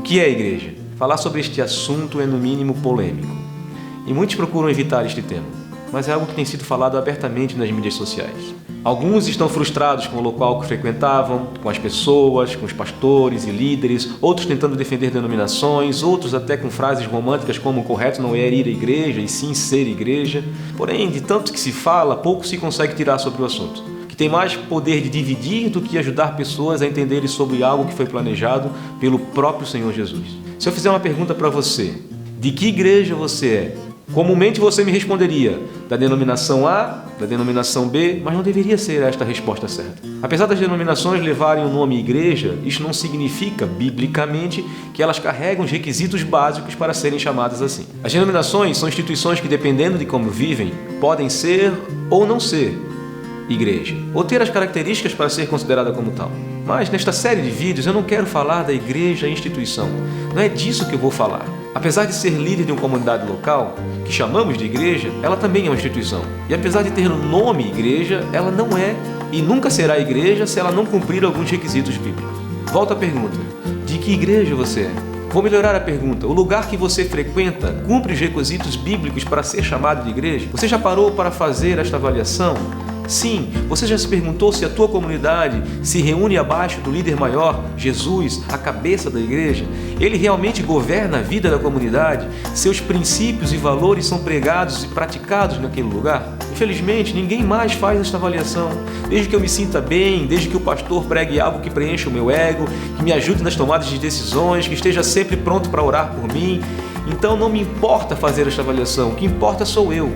que é a igreja? Falar sobre este assunto é no mínimo polêmico. E muitos procuram evitar este tema, mas é algo que tem sido falado abertamente nas mídias sociais. Alguns estão frustrados com o local que frequentavam, com as pessoas, com os pastores e líderes, outros tentando defender denominações, outros até com frases românticas como o correto não é ir à igreja e sim ser igreja. Porém, de tanto que se fala, pouco se consegue tirar sobre o assunto, que tem mais poder de dividir do que ajudar pessoas a entenderem sobre algo que foi planejado pelo próprio Senhor Jesus. Se eu fizer uma pergunta para você, de que igreja você é? Comumente você me responderia da denominação A, da denominação B, mas não deveria ser esta a resposta certa. Apesar das denominações levarem o nome igreja, isso não significa, biblicamente, que elas carregam os requisitos básicos para serem chamadas assim. As denominações são instituições que, dependendo de como vivem, podem ser ou não ser igreja, ou ter as características para ser considerada como tal. Mas nesta série de vídeos eu não quero falar da igreja instituição. Não é disso que eu vou falar. Apesar de ser líder de uma comunidade local, que chamamos de igreja, ela também é uma instituição. E apesar de ter o nome igreja, ela não é e nunca será igreja se ela não cumprir alguns requisitos bíblicos. Volto à pergunta: de que igreja você é? Vou melhorar a pergunta: o lugar que você frequenta cumpre os requisitos bíblicos para ser chamado de igreja? Você já parou para fazer esta avaliação? Sim, você já se perguntou se a tua comunidade se reúne abaixo do líder maior, Jesus, a cabeça da igreja? Ele realmente governa a vida da comunidade? Seus princípios e valores são pregados e praticados naquele lugar? Infelizmente, ninguém mais faz esta avaliação. Desde que eu me sinta bem, desde que o pastor pregue algo que preencha o meu ego, que me ajude nas tomadas de decisões, que esteja sempre pronto para orar por mim. Então não me importa fazer esta avaliação, o que importa sou eu.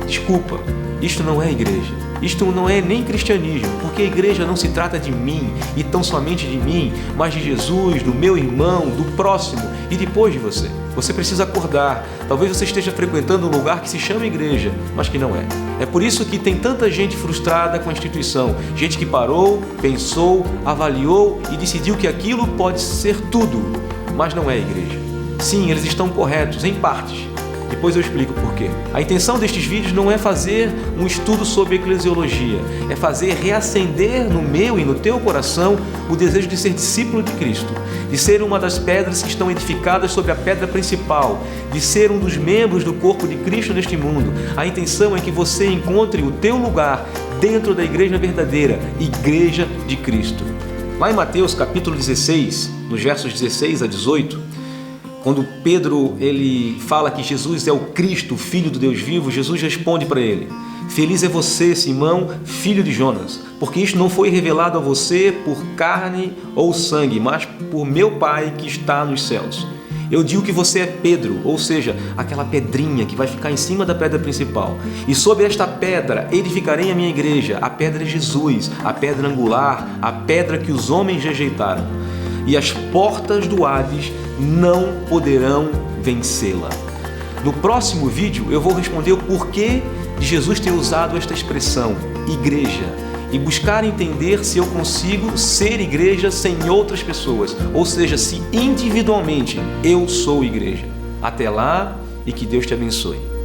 Desculpa, isto não é igreja. Isto não é nem cristianismo, porque a igreja não se trata de mim, e tão somente de mim, mas de Jesus, do meu irmão, do próximo e depois de você. Você precisa acordar. Talvez você esteja frequentando um lugar que se chama igreja, mas que não é. É por isso que tem tanta gente frustrada com a instituição. Gente que parou, pensou, avaliou e decidiu que aquilo pode ser tudo, mas não é igreja. Sim, eles estão corretos, em partes. Depois eu explico por quê. A intenção destes vídeos não é fazer um estudo sobre eclesiologia, é fazer reacender no meu e no teu coração o desejo de ser discípulo de Cristo, de ser uma das pedras que estão edificadas sobre a pedra principal, de ser um dos membros do corpo de Cristo neste mundo. A intenção é que você encontre o teu lugar dentro da igreja verdadeira, Igreja de Cristo. Lá em Mateus capítulo 16, nos versos 16 a 18, quando Pedro ele fala que Jesus é o Cristo, o Filho do Deus vivo, Jesus responde para ele: feliz é você, Simão, filho de Jonas, porque isto não foi revelado a você por carne ou sangue, mas por meu Pai que está nos céus. Eu digo que você é Pedro, ou seja, aquela pedrinha que vai ficar em cima da pedra principal. E sobre esta pedra edificarei a minha igreja. A pedra é Jesus, a pedra angular, a pedra que os homens rejeitaram. E as portas do Hades não poderão vencê-la. No próximo vídeo eu vou responder o porquê de Jesus ter usado esta expressão, igreja, e buscar entender se eu consigo ser igreja sem outras pessoas, ou seja, se individualmente eu sou igreja. Até lá e que Deus te abençoe.